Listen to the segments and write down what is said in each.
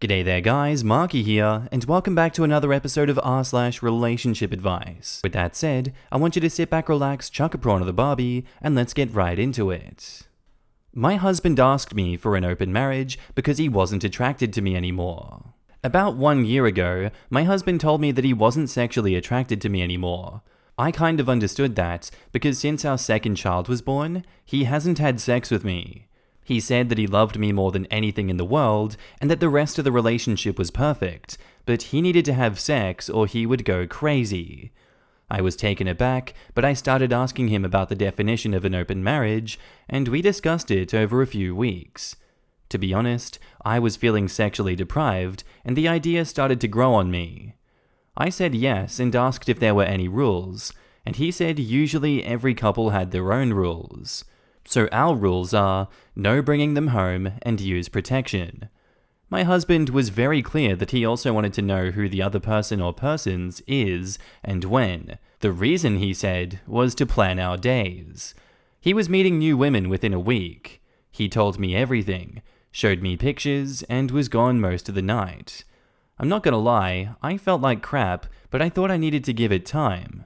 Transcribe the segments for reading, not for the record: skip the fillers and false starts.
G'day there guys, Marky here, and welcome back to another episode of r/relationship advice. With that said, I want you to sit back, relax, chuck a prawn of the Barbie, and let's get right into it. My husband asked me for an open marriage because he wasn't attracted to me anymore. About 1 year ago, my husband told me that he wasn't sexually attracted to me anymore. I kind of understood that because since our second child was born, he hasn't had sex with me. He said that he loved me more than anything in the world and that the rest of the relationship was perfect, but he needed to have sex or he would go crazy. I was taken aback, but I started asking him about the definition of an open marriage, and we discussed it over a few weeks. To be honest, I was feeling sexually deprived, and the idea started to grow on me. I said yes and asked if there were any rules, and he said usually every couple had their own rules. So our rules are, no bringing them home and use protection. My husband was very clear that he also wanted to know who the other person or persons is and when. The reason, he said, was to plan our days. He was meeting new women within a week. He told me everything, showed me pictures, and was gone most of the night. I'm not gonna lie, I felt like crap, but I thought I needed to give it time.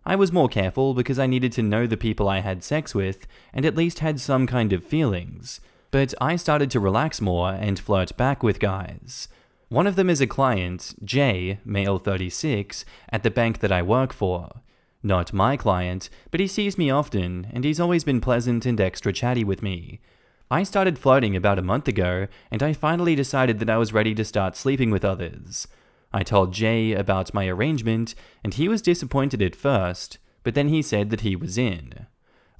I was more careful because I needed to know the people I had sex with and at least had some kind of feelings, but I started to relax more and flirt back with guys. One of them is a client, Jay, male 36, at the bank that I work for. Not my client, but he sees me often and he's always been pleasant and extra chatty with me. I started flirting about a month ago and I finally decided that I was ready to start sleeping with others. I told Jay about my arrangement, and he was disappointed at first, but then he said that he was in.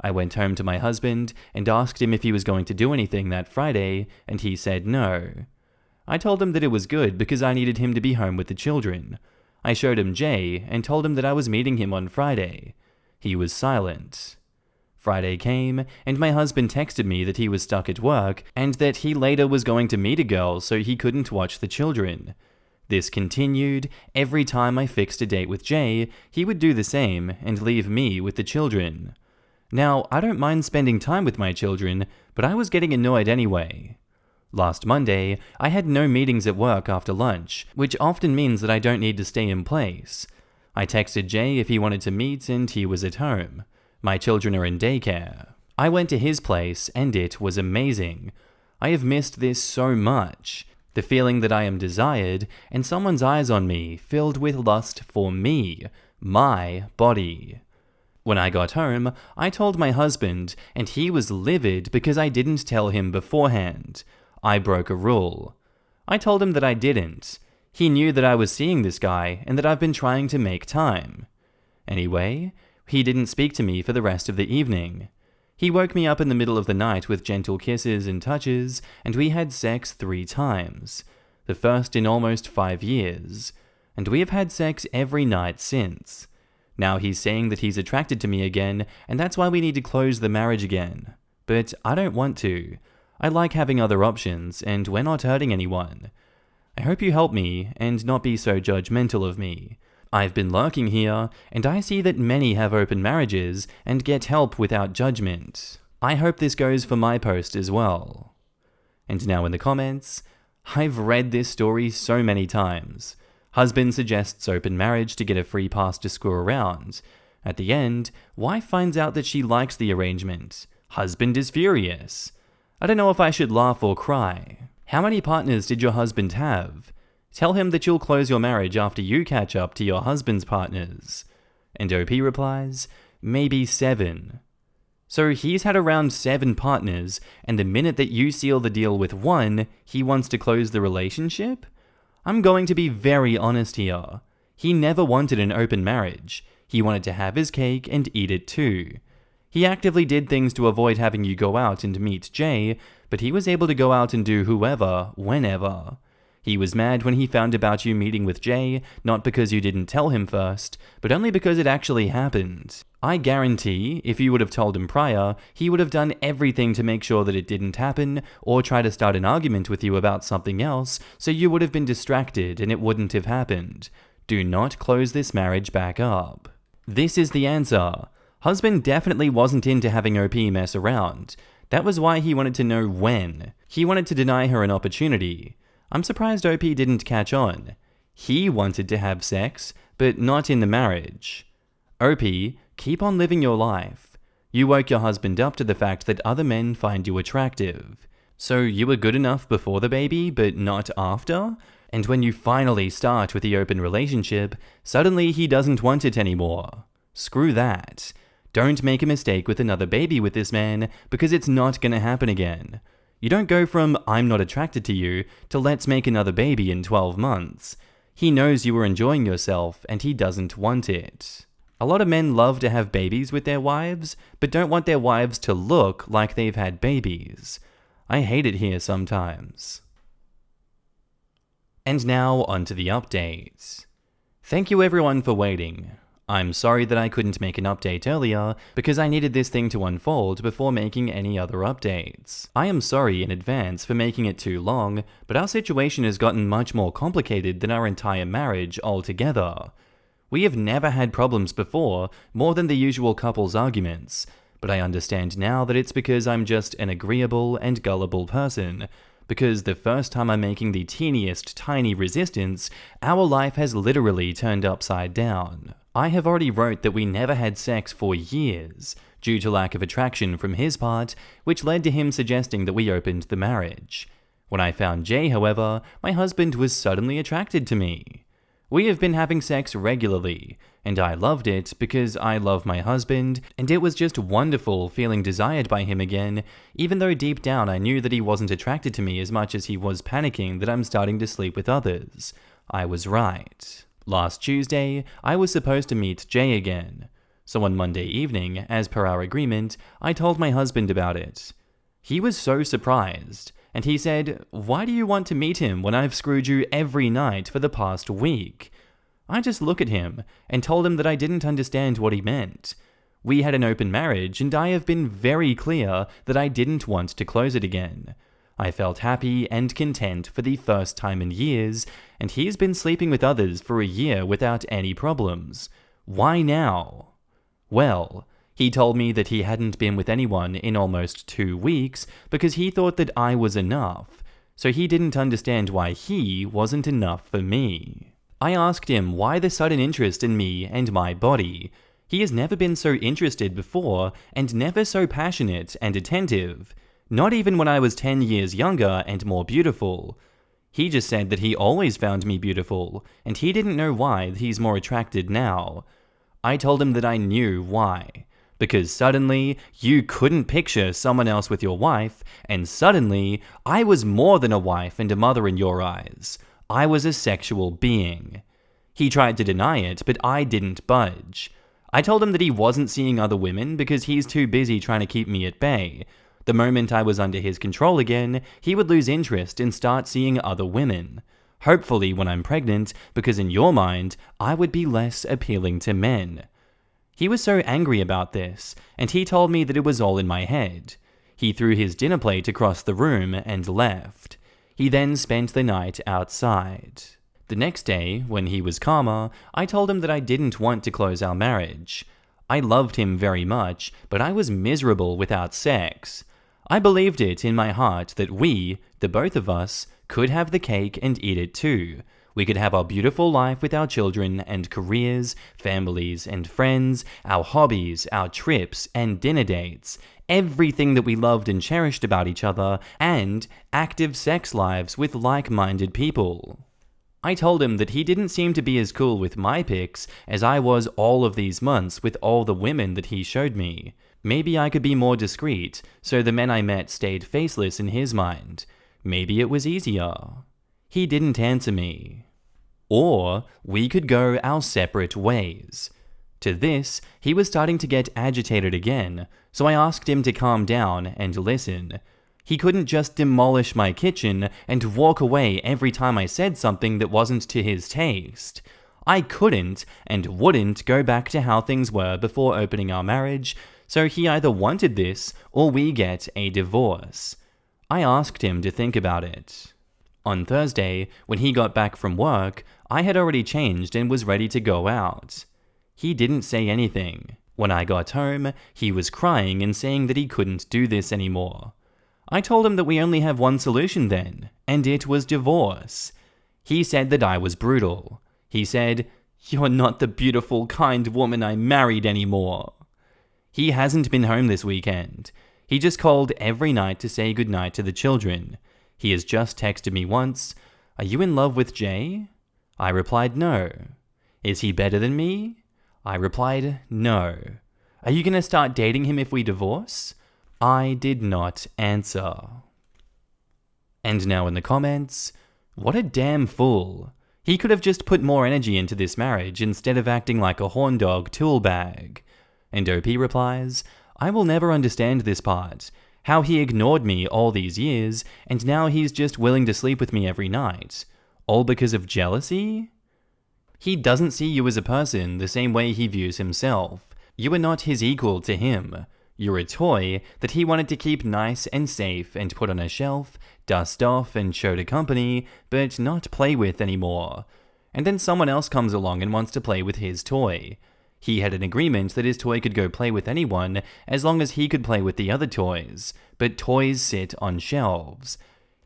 I went home to my husband and asked him if he was going to do anything that Friday, and he said no. I told him that it was good because I needed him to be home with the children. I showed him Jay and told him that I was meeting him on Friday. He was silent. Friday came, and my husband texted me that he was stuck at work and that he later was going to meet a girl so he couldn't watch the children. This continued. Every time I fixed a date with Jay, he would do the same and leave me with the children. Now, I don't mind spending time with my children, but I was getting annoyed anyway. Last Monday, I had no meetings at work after lunch, which often means that I don't need to stay in place. I texted Jay if he wanted to meet and he was at home. My children are in daycare. I went to his place and it was amazing. I have missed this so much. The feeling that I am desired, and someone's eyes on me, filled with lust for me, my body. When I got home, I told my husband, and he was livid because I didn't tell him beforehand. I broke a rule. I told him that I didn't. He knew that I was seeing this guy, and that I've been trying to make time. Anyway, he didn't speak to me for the rest of the evening. He woke me up in the middle of the night with gentle kisses and touches, and we had sex 3 times, the first in almost 5 years, and we have had sex every night since. Now he's saying that he's attracted to me again, and that's why we need to close the marriage again. But I don't want to. I like having other options, and we're not hurting anyone. I hope you help me, and not be so judgmental of me. I've been lurking here, and I see that many have open marriages and get help without judgment. I hope this goes for my post as well. And now in the comments, I've read this story so many times. Husband suggests open marriage to get a free pass to screw around. At the end, wife finds out that she likes the arrangement. Husband is furious. I don't know if I should laugh or cry. How many partners did your husband have? Tell him that you'll close your marriage after you catch up to your husband's partners. And OP replies, maybe 7. So he's had around 7 partners, and the minute that you seal the deal with one, he wants to close the relationship? I'm going to be very honest here. He never wanted an open marriage. He wanted to have his cake and eat it too. He actively did things to avoid having you go out and meet Jay, but he was able to go out and do whoever, whenever. He was mad when he found about you meeting with Jay, not because you didn't tell him first, but only because it actually happened. I guarantee, if you would have told him prior, he would have done everything to make sure that it didn't happen, or try to start an argument with you about something else, so you would have been distracted and it wouldn't have happened. Do not close this marriage back up. This is the answer. Husband definitely wasn't into having OP mess around. That was why he wanted to know when. He wanted to deny her an opportunity. I'm surprised OP didn't catch on. He wanted to have sex, but not in the marriage. OP, keep on living your life. You woke your husband up to the fact that other men find you attractive. So you were good enough before the baby, but not after? And when you finally start with the open relationship, suddenly he doesn't want it anymore. Screw that. Don't make a mistake with another baby with this man, because it's not gonna happen again. You don't go from I'm not attracted to you to let's make another baby in 12 months. He knows you were enjoying yourself and he doesn't want it. A lot of men love to have babies with their wives, but don't want their wives to look like they've had babies. I hate it here sometimes. And now onto the update. Thank you everyone for waiting. I'm sorry that I couldn't make an update earlier because I needed this thing to unfold before making any other updates. I am sorry in advance for making it too long, but our situation has gotten much more complicated than our entire marriage altogether. We have never had problems before, more than the usual couple's arguments, but I understand now that it's because I'm just an agreeable and gullible person, because the first time I'm making the teeniest tiny resistance, our life has literally turned upside down. I have already wrote that we never had sex for years, due to lack of attraction from his part, which led to him suggesting that we opened the marriage. When I found Jay, however, my husband was suddenly attracted to me. We have been having sex regularly, and I loved it because I love my husband, and it was just wonderful feeling desired by him again, even though deep down I knew that he wasn't attracted to me as much as he was panicking that I'm starting to sleep with others. I was right. Last Tuesday, I was supposed to meet Jay again. So on Monday evening, as per our agreement, I told my husband about it. He was so surprised, and he said, "Why do you want to meet him when I've screwed you every night for the past week?" I just looked at him and told him that I didn't understand what he meant. We had an open marriage, and I have been very clear that I didn't want to close it again. I felt happy and content for the first time in years, and he's been sleeping with others for a year without any problems. Why now? Well, he told me that he hadn't been with anyone in almost 2 weeks because he thought that I was enough, so he didn't understand why he wasn't enough for me. I asked him why the sudden interest in me and my body. He has never been so interested before and never so passionate and attentive. Not even when I was 10 years younger and more beautiful. He just said that he always found me beautiful, and he didn't know why he's more attracted now. I told him that I knew why. Because suddenly, you couldn't picture someone else with your wife, and suddenly, I was more than a wife and a mother in your eyes. I was a sexual being. He tried to deny it, but I didn't budge. I told him that he wasn't seeing other women because he's too busy trying to keep me at bay. The moment I was under his control again, he would lose interest and start seeing other women. Hopefully when I'm pregnant, because in your mind, I would be less appealing to men. He was so angry about this, and he told me that it was all in my head. He threw his dinner plate across the room and left. He then spent the night outside. The next day, when he was calmer, I told him that I didn't want to close our marriage. I loved him very much, but I was miserable without sex. I believed it in my heart that we, the both of us, could have the cake and eat it too. We could have our beautiful life with our children and careers, families and friends, our hobbies, our trips and dinner dates, everything that we loved and cherished about each other, and active sex lives with like-minded people. I told him that he didn't seem to be as cool with my pics as I was all of these months with all the women that he showed me. Maybe I could be more discreet, so the men I met stayed faceless in his mind. Maybe it was easier. He didn't answer me. Or we could go our separate ways. To this, he was starting to get agitated again, so I asked him to calm down and listen. He couldn't just demolish my kitchen and walk away every time I said something that wasn't to his taste. I couldn't and wouldn't go back to how things were before opening our marriage, so he either wanted this or we get a divorce. I asked him to think about it. On Thursday, when he got back from work, I had already changed and was ready to go out. He didn't say anything. When I got home, he was crying and saying that he couldn't do this anymore. I told him that we only have one solution then, and it was divorce. He said that I was brutal. He said, "You're not the beautiful, kind woman I married anymore." He hasn't been home this weekend. He just called every night to say goodnight to the children. He has just texted me once, "Are you in love with Jay?" I replied, "No." "Is he better than me?" I replied, "No." "Are you going to start dating him if we divorce?" I did not answer. And now in the comments, what a damn fool. He could have just put more energy into this marriage instead of acting like a horn dog tool bag. And OP replies, "I will never understand this part. How he ignored me all these years, and now he's just willing to sleep with me every night. All because of jealousy? He doesn't see you as a person the same way he views himself. You are not his equal to him. You're a toy that he wanted to keep nice and safe and put on a shelf, dust off and show to company, but not play with anymore. And then someone else comes along and wants to play with his toy. He had an agreement that his toy could go play with anyone as long as he could play with the other toys, but toys sit on shelves.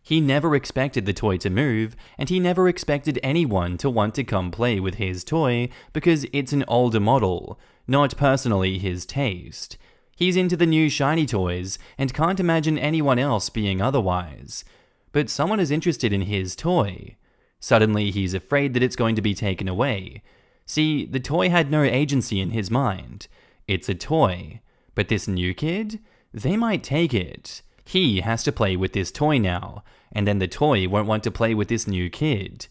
He never expected the toy to move, and he never expected anyone to want to come play with his toy because it's an older model, not personally his taste. He's into the new shiny toys and can't imagine anyone else being otherwise. But someone is interested in his toy. Suddenly he's afraid that it's going to be taken away. See, the toy had no agency in his mind. It's a toy. But this new kid? They might take it. He has to play with this toy now, and then the toy won't want to play with this new kid.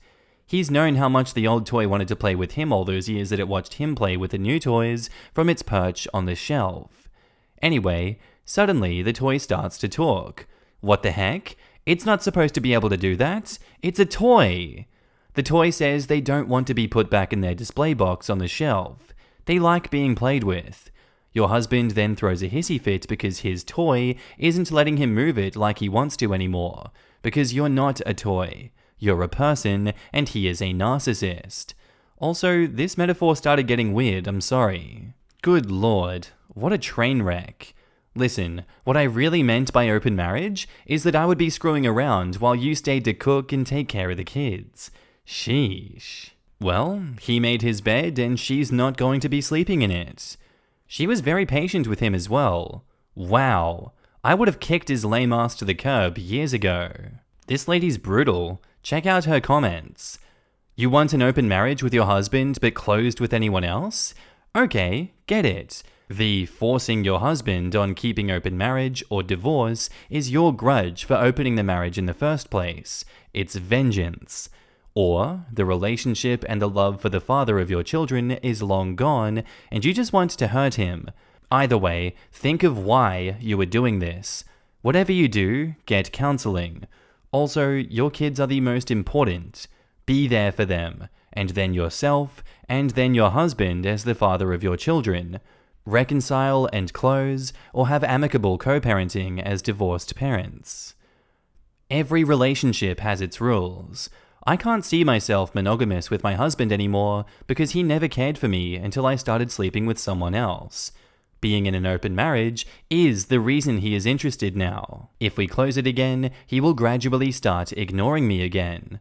He's known how much the old toy wanted to play with him all those years that it watched him play with the new toys from its perch on the shelf. Anyway, suddenly the toy starts to talk. What the heck? It's not supposed to be able to do that. It's a toy. The toy says they don't want to be put back in their display box on the shelf. They like being played with. Your husband then throws a hissy fit because his toy isn't letting him move it like he wants to anymore. Because you're not a toy. You're a person, and he is a narcissist. Also, this metaphor started getting weird, I'm sorry. Good lord, what a train wreck. Listen, what I really meant by open marriage is that I would be screwing around while you stayed to cook and take care of the kids. Sheesh. Well, he made his bed and she's not going to be sleeping in it. She was very patient with him as well. Wow. I would have kicked his lame ass to the curb years ago. This lady's brutal. Check out her comments. You want an open marriage with your husband but closed with anyone else? Okay, get it. The forcing your husband on keeping open marriage or divorce is your grudge for opening the marriage in the first place. It's vengeance. Or the relationship and the love for the father of your children is long gone and you just want to hurt him. Either way, think of why you are doing this. Whatever you do, get counseling. Also, your kids are the most important. Be there for them, and then yourself, and then your husband as the father of your children. Reconcile and close, or have amicable co-parenting as divorced parents. Every relationship has its rules. I can't see myself monogamous with my husband anymore because he never cared for me until I started sleeping with someone else. Being in an open marriage is the reason he is interested now. If we close it again, he will gradually start ignoring me again.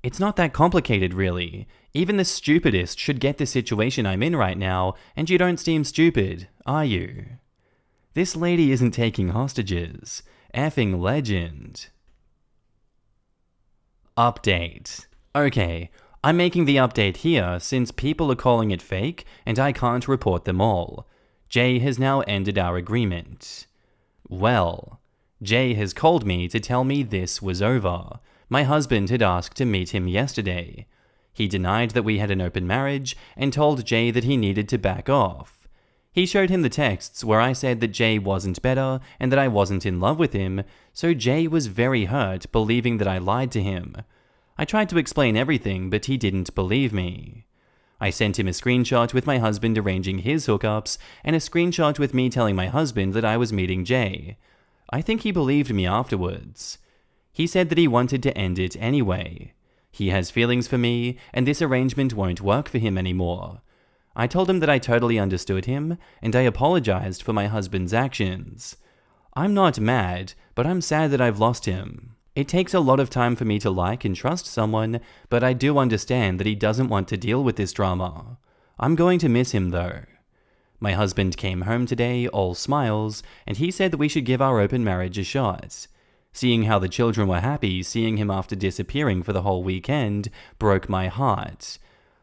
It's not that complicated, really. Even the stupidest should get the situation I'm in right now, and you don't seem stupid, are you? This lady isn't taking hostages. Effing legend. Update. Okay, I'm making the update here since people are calling it fake and I can't report them all. Jay has now ended our agreement. Well, Jay has called me to tell me this was over. My husband had asked to meet him yesterday. He denied that we had an open marriage and told Jay that he needed to back off. He showed him the texts where I said that Jay wasn't better and that I wasn't in love with him, so Jay was very hurt, believing that I lied to him. I tried to explain everything, but he didn't believe me. I sent him a screenshot with my husband arranging his hookups and a screenshot with me telling my husband that I was meeting Jay. I think he believed me afterwards. He said that he wanted to end it anyway. He has feelings for me, and this arrangement won't work for him anymore. I told him that I totally understood him, and I apologized for my husband's actions. I'm not mad, but I'm sad that I've lost him. It takes a lot of time for me to like and trust someone, but I do understand that he doesn't want to deal with this drama. I'm going to miss him though. My husband came home today, all smiles, and he said that we should give our open marriage a shot. Seeing how the children were happy seeing him after disappearing for the whole weekend broke my heart.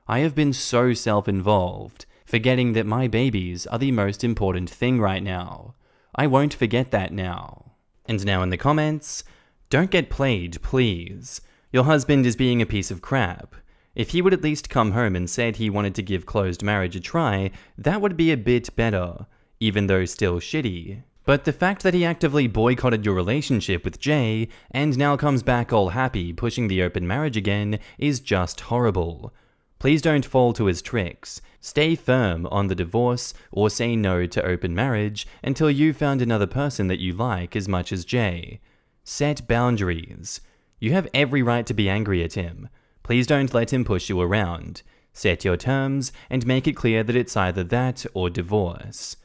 I have been so self-involved, forgetting that my babies are the most important thing right now. I won't forget that now. And now in the comments, don't get played, please. Your husband is being a piece of crap. If he would at least come home and said he wanted to give closed marriage a try, that would be a bit better, even though still shitty. But the fact that he actively boycotted your relationship with Jay and now comes back all happy pushing the open marriage again is just horrible. Please don't fall to his tricks. Stay firm on the divorce or say no to open marriage until you've found another person that you like as much as Jay. Set boundaries. You have every right to be angry at him. Please don't let him push you around. Set your terms and make it clear that it's either that or divorce.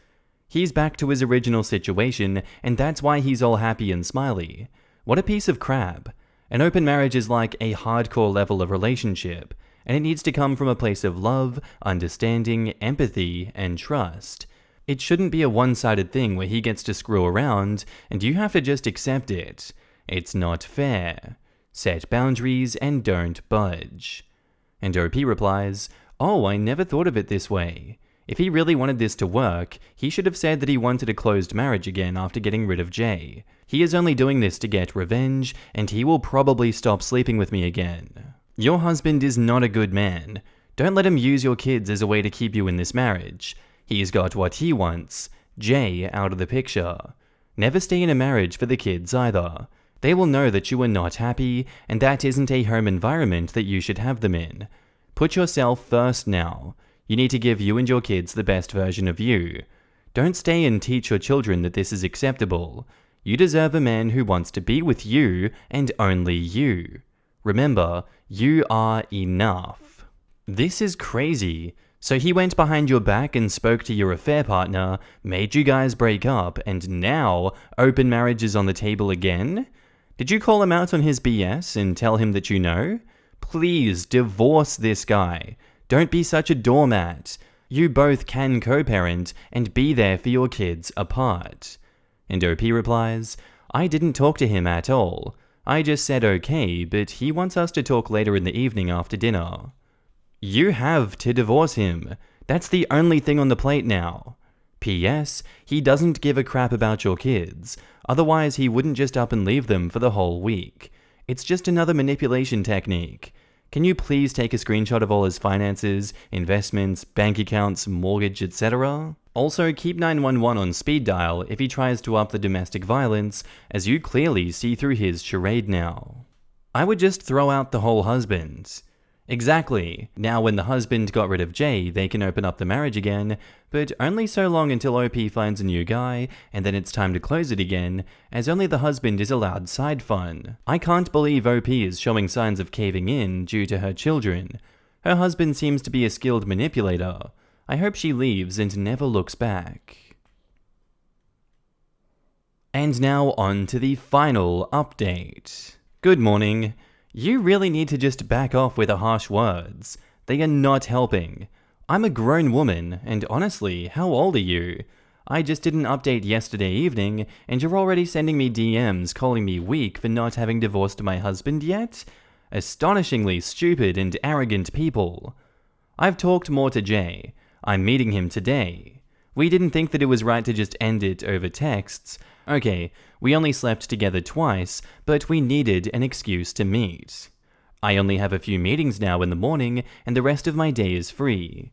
He's back to his original situation, and that's why he's all happy and smiley. What a piece of crap. An open marriage is like a hardcore level of relationship, and it needs to come from a place of love, understanding, empathy, and trust. It shouldn't be a one-sided thing where he gets to screw around, and you have to just accept it. It's not fair. Set boundaries and don't budge. And OP replies, "Oh, I never thought of it this way. If he really wanted this to work, he should have said that he wanted a closed marriage again after getting rid of Jay. He is only doing this to get revenge, and he will probably stop sleeping with me again. Your husband is not a good man. Don't let him use your kids as a way to keep you in this marriage. He's got what he wants, Jay out of the picture. Never stay in a marriage for the kids either. They will know that you are not happy, and that isn't a home environment that you should have them in. Put yourself first now. You need to give you and your kids the best version of you. Don't stay and teach your children that this is acceptable. You deserve a man who wants to be with you and only you. Remember, you are enough." This is crazy. So he went behind your back and spoke to your affair partner, made you guys break up, and now open marriage is on the table again? Did you call him out on his BS and tell him that you know? Please divorce this guy. Don't be such a doormat. You both can co-parent and be there for your kids apart. And OP replies, "I didn't talk to him at all. I just said okay, but he wants us to talk later in the evening after dinner." You have to divorce him. That's the only thing on the plate now. P.S. He doesn't give a crap about your kids. Otherwise, he wouldn't just up and leave them for the whole week. It's just another manipulation technique. Can you please take a screenshot of all his finances, investments, bank accounts, mortgage, etc.? Also, keep 911 on speed dial if he tries to up the domestic violence, as you clearly see through his charade now. I would just throw out the whole husband. Exactly. Now when the husband got rid of Jay, they can open up the marriage again, but only so long until OP finds a new guy, and then it's time to close it again, as only the husband is allowed side fun. I can't believe OP is showing signs of caving in due to her children. Her husband seems to be a skilled manipulator. I hope she leaves and never looks back. And now on to the final update. Good morning. You really need to just back off with the harsh words. They are not helping. I'm a grown woman, and honestly, how old are you? I just did an update yesterday evening, and you're already sending me DMs calling me weak for not having divorced my husband yet? Astonishingly stupid and arrogant people. I've talked more to Jay. I'm meeting him today. We didn't think that it was right to just end it over texts. Okay, we only slept together twice, but we needed an excuse to meet. I only have a few meetings now in the morning, and the rest of my day is free.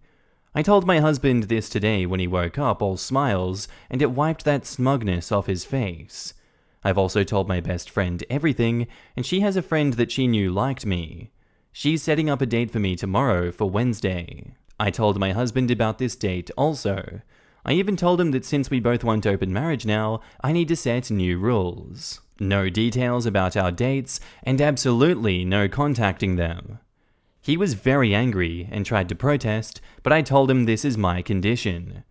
I told my husband this today when he woke up all smiles, and it wiped that smugness off his face. I've also told my best friend everything, and she has a friend that she knew liked me. She's setting up a date for me tomorrow for Wednesday. I told my husband about this date also. I even told him that since we both want open marriage now, I need to set new rules. No details about our dates, and absolutely no contacting them. He was very angry and tried to protest, but I told him this is my condition.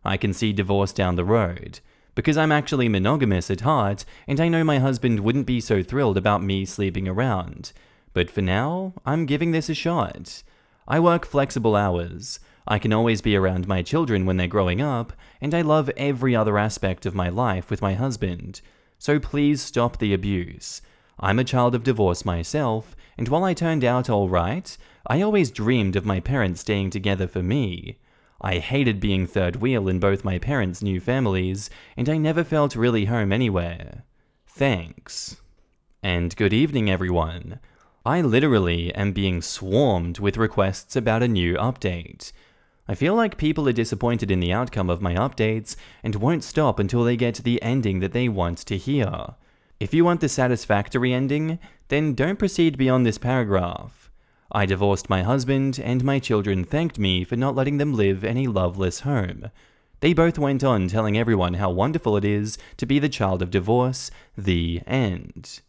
I can see divorce down the road, because I'm actually monogamous at heart, and I know my husband wouldn't be so thrilled about me sleeping around. But for now, I'm giving this a shot. I work flexible hours. I can always be around my children when they're growing up, and I love every other aspect of my life with my husband. So please stop the abuse. I'm a child of divorce myself, and while I turned out alright, I always dreamed of my parents staying together for me. I hated being third wheel in both my parents' new families, and I never felt really home anywhere. Thanks. And good evening, everyone. I literally am being swarmed with requests about a new update. I feel like people are disappointed in the outcome of my updates and won't stop until they get the ending that they want to hear. If you want the satisfactory ending, then don't proceed beyond this paragraph. I divorced my husband, and my children thanked me for not letting them live in a loveless home. They both went on telling everyone how wonderful it is to be the child of divorce. The end.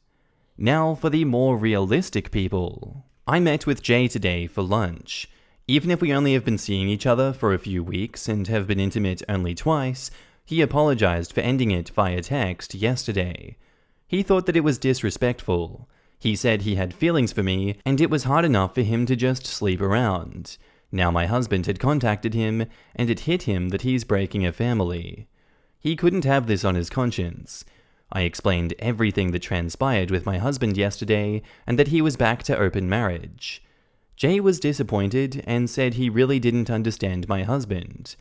Now for the more realistic people. I met with Jay today for lunch. Even if we only have been seeing each other for a few weeks and have been intimate only twice, he apologized for ending it via text yesterday. He thought that it was disrespectful. He said he had feelings for me, and it was hard enough for him to just sleep around. Now my husband had contacted him, and it hit him that he's breaking a family. He couldn't have this on his conscience. I explained everything that transpired with my husband yesterday, and that he was back to open marriage. Jay was disappointed and said he really didn't understand my husband.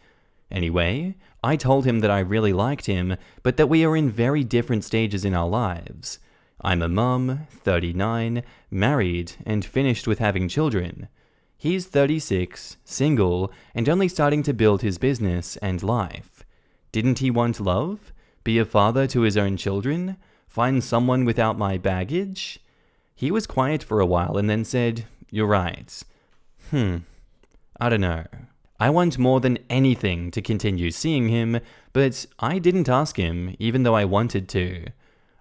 Anyway, I told him that I really liked him, but that we are in very different stages in our lives. I'm a mum, 39, married, and finished with having children. He's 36, single, and only starting to build his business and life. Didn't he want love? Be a father to his own children? Find someone without my baggage? He was quiet for a while and then said, "You're right. I don't know. I want more than anything to continue seeing him, but I didn't ask him, even though I wanted to.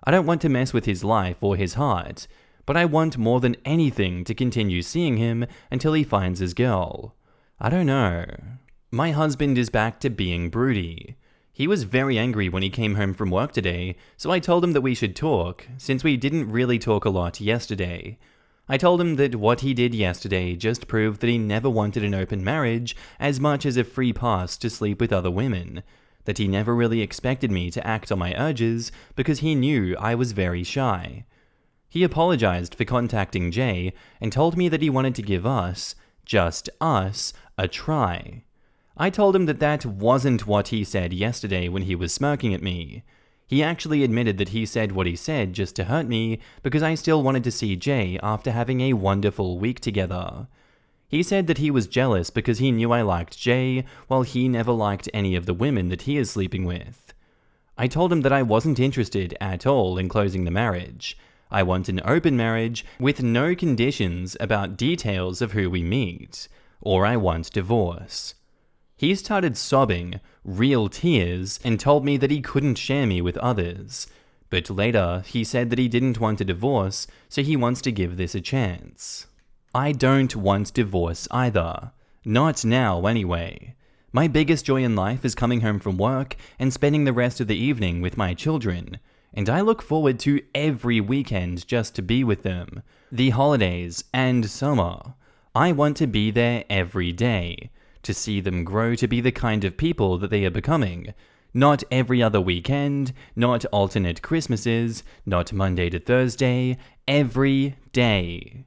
I don't want to mess with his life or his heart, but I want more than anything to continue seeing him until he finds his girl. I don't know." My husband is back to being broody. He was very angry when he came home from work today, so I told him that we should talk, since we didn't really talk a lot yesterday. I told him that what he did yesterday just proved that he never wanted an open marriage as much as a free pass to sleep with other women, that he never really expected me to act on my urges because he knew I was very shy. He apologized for contacting Jay and told me that he wanted to give us, just us, a try. I told him that that wasn't what he said yesterday when he was smirking at me. He actually admitted that he said what he said just to hurt me because I still wanted to see Jay after having a wonderful week together. He said that he was jealous because he knew I liked Jay, while he never liked any of the women that he is sleeping with. I told him that I wasn't interested at all in closing the marriage. I want an open marriage with no conditions about details of who we meet, or I want divorce. He started sobbing, real tears, and told me that he couldn't share me with others. But later, he said that he didn't want a divorce, so he wants to give this a chance. I don't want divorce either. Not now, anyway. My biggest joy in life is coming home from work and spending the rest of the evening with my children, and I look forward to every weekend just to be with them, the holidays and summer. I want to be there every day, to see them grow to be the kind of people that they are becoming. Not every other weekend, not alternate Christmases, not Monday to Thursday, every day.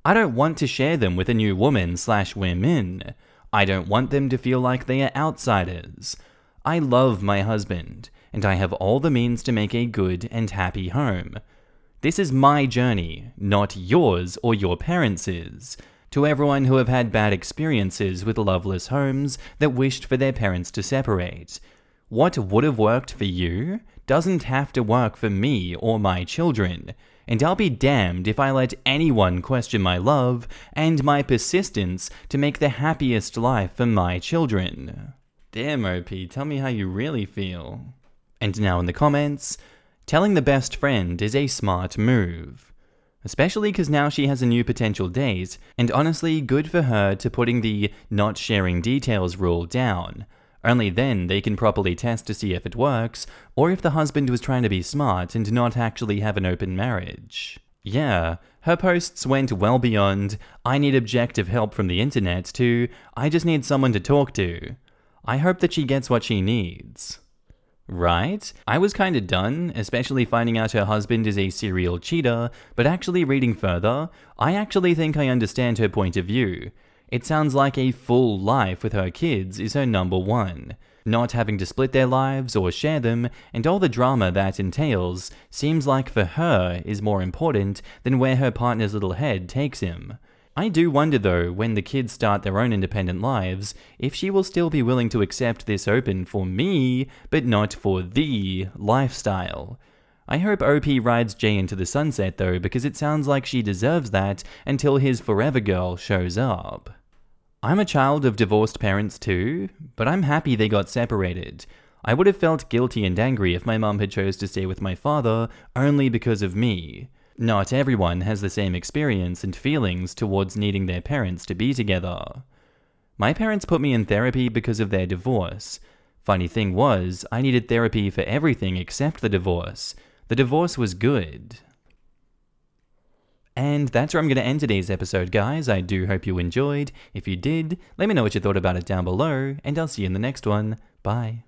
I don't want to share them with a new woman/women. I don't want them to feel like they are outsiders. I love my husband, and I have all the means to make a good and happy home. This is my journey, not yours or your parents'. To everyone who have had bad experiences with loveless homes that wished for their parents to separate, what would have worked for you doesn't have to work for me or my children, and I'll be damned if I let anyone question my love and my persistence to make the happiest life for my children. Damn, OP, tell me how you really feel. And now in the comments, telling the best friend is a smart move. Especially because now she has a new potential date, and honestly, good for her to putting the not sharing details rule down. Only then they can properly test to see if it works, or if the husband was trying to be smart and not actually have an open marriage. Yeah, her posts went well beyond, I need objective help from the internet, to, I just need someone to talk to. I hope that she gets what she needs. Right? I was kinda done, especially finding out her husband is a serial cheater, but actually reading further, I actually think I understand her point of view. It sounds like a full life with her kids is her number one. Not having to split their lives or share them, and all the drama that entails, seems like for her is more important than where her partner's little head takes him. I do wonder though, when the kids start their own independent lives, if she will still be willing to accept this open for me, but not for the lifestyle. I hope OP rides Jay into the sunset though, because it sounds like she deserves that until his forever girl shows up. I'm a child of divorced parents too, but I'm happy they got separated. I would have felt guilty and angry if my mum had chose to stay with my father only because of me. Not everyone has the same experience and feelings towards needing their parents to be together. My parents put me in therapy because of their divorce. Funny thing was, I needed therapy for everything except the divorce. The divorce was good. And that's where I'm going to end today's episode, guys. I do hope you enjoyed. If you did, let me know what you thought about it down below, and I'll see you in the next one. Bye.